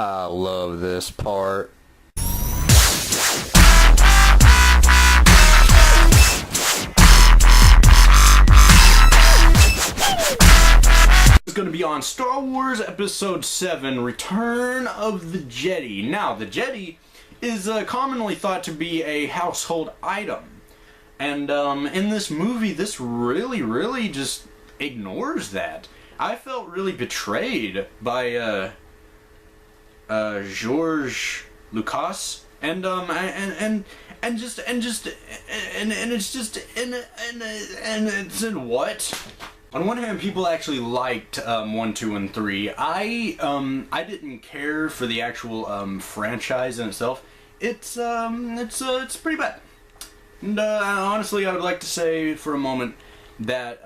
I love this part. It's going to be on Star Wars Episode 7, Return of the Jedi. Now, the Jedi is commonly thought to be a household item. And in this movie, this really just ignores that. I felt really betrayed by George Lucas, and it's in what? On one hand, people actually liked 1, 2, and 3. I didn't care for the actual franchise in itself. It's pretty bad. And honestly, I would like to say for a moment that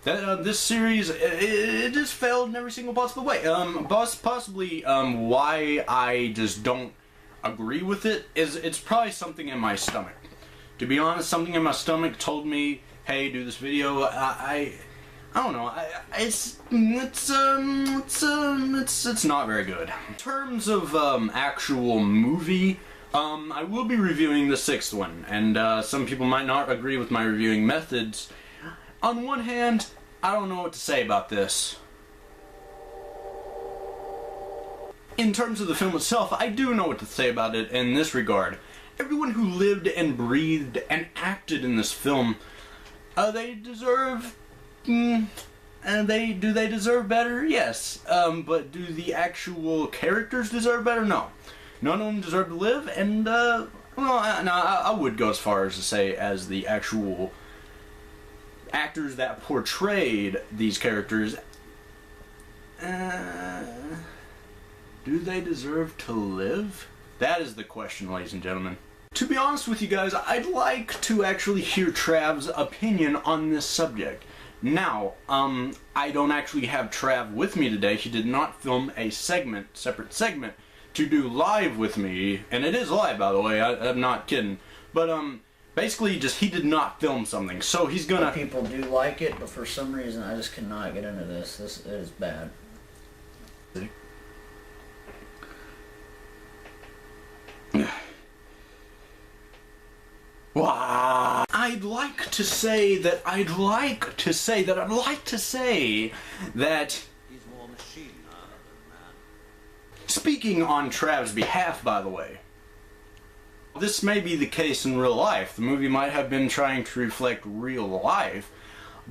this series it just failed in every single possible way. Possibly why I just don't agree with it is it's probably something in my stomach. To be honest, something in my stomach told me, "Hey, do this video." I don't know. It's not very good. In terms of actual movie, I will be reviewing the 6th one, and some people might not agree with my reviewing methods. On one hand, I don't know what to say about this. In terms of the film itself, I do know what to say about it in this regard. Everyone who lived and breathed and acted in this film, they deserve... do they deserve better? Yes. But do the actual characters deserve better? No. None of them deserve to live, and, well, I would go as far as to say as the actual actors that portrayed these characters, do they deserve to live? That is the question, ladies and gentlemen. To be honest with you guys, I'd like to actually hear Trav's opinion on this subject. Now, I don't actually have Trav with me today. He did not film a separate segment, to do live with me, and it is live, by the way, I'm not kidding. But, basically, just he did not film something, so he's gonna... People do like it, but for some reason I just cannot get into this. This is bad. Wow. I'd like to say that He's more machine than man. Speaking on Trav's behalf, by the way, this may be the case in real life. The movie might have been trying to reflect real life,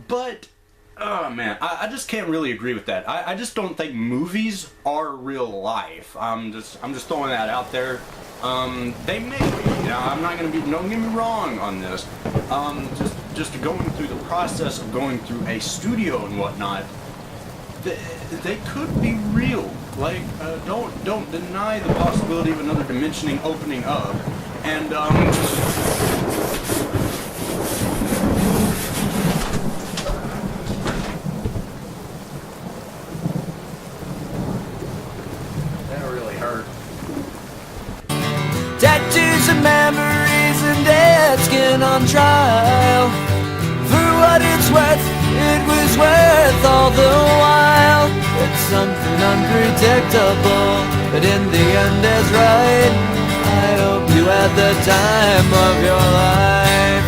but oh man, I just can't really agree with that. I just don't think movies are real life. I'm just throwing that out there. They may be. Now, I'm not gonna be. Don't get me wrong on this. Just going through the process of going through a studio and whatnot, they could be real. Like, don't deny the possibility of another dimensioning opening up. And that really hurt. Tattoos and memories and dead skin on trial. For what it's worth, it was worth all the while. It's something unpredictable, but in the end is right. I hope you had the time of your life.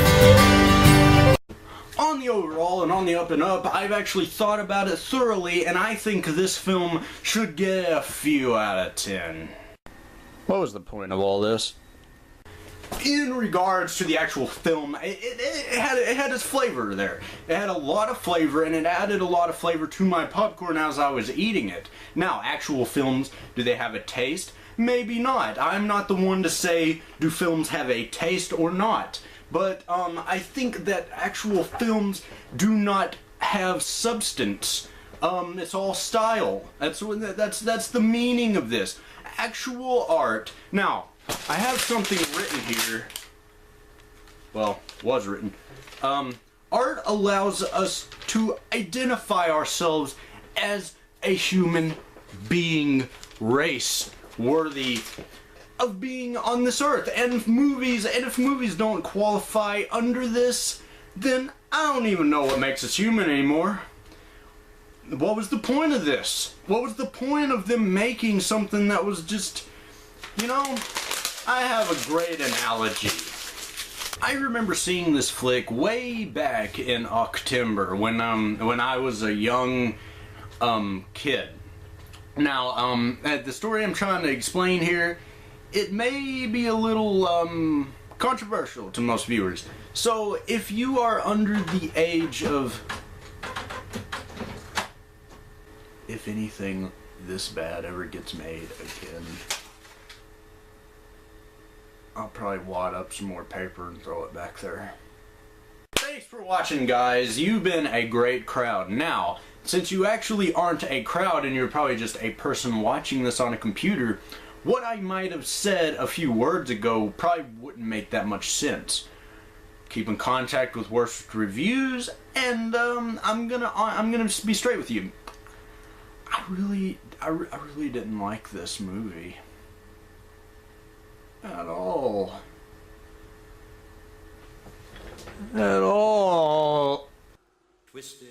On the overall and on the up and up, I've actually thought about it thoroughly, and I think this film should get a few out of 10. What was the point of all this? In regards to the actual film, it had its flavor there. It had a lot of flavor, and it added a lot of flavor to my popcorn as I was eating it. Now, actual films, do they have a taste? Maybe not. I'm not the one to say, do films have a taste or not. But, I think that actual films do not have substance. It's all style. That's the meaning of this. Actual art. Now, I have something written here. Well, was written. Art allows us to identify ourselves as a human being race worthy of being on this earth. And if movies don't qualify under this, then I don't even know what makes us human anymore. what was the point of this? What was the point of them making something that was just, you know, I have a great analogy. I remember seeing this flick way back in October when I was a young kid. Now, the story I'm trying to explain here, it may be a little controversial to most viewers. So, if you are under the age of, if anything this bad ever gets made again, I'll probably wad up some more paper and throw it back there. Thanks for watching, guys. You've been a great crowd. Now, since you actually aren't a crowd and you're probably just a person watching this on a computer, what I might have said a few words ago probably wouldn't make that much sense. Keep in contact with Worst Reviews, and I'm gonna be straight with you. I really didn't like this movie at all. At all. Twisted.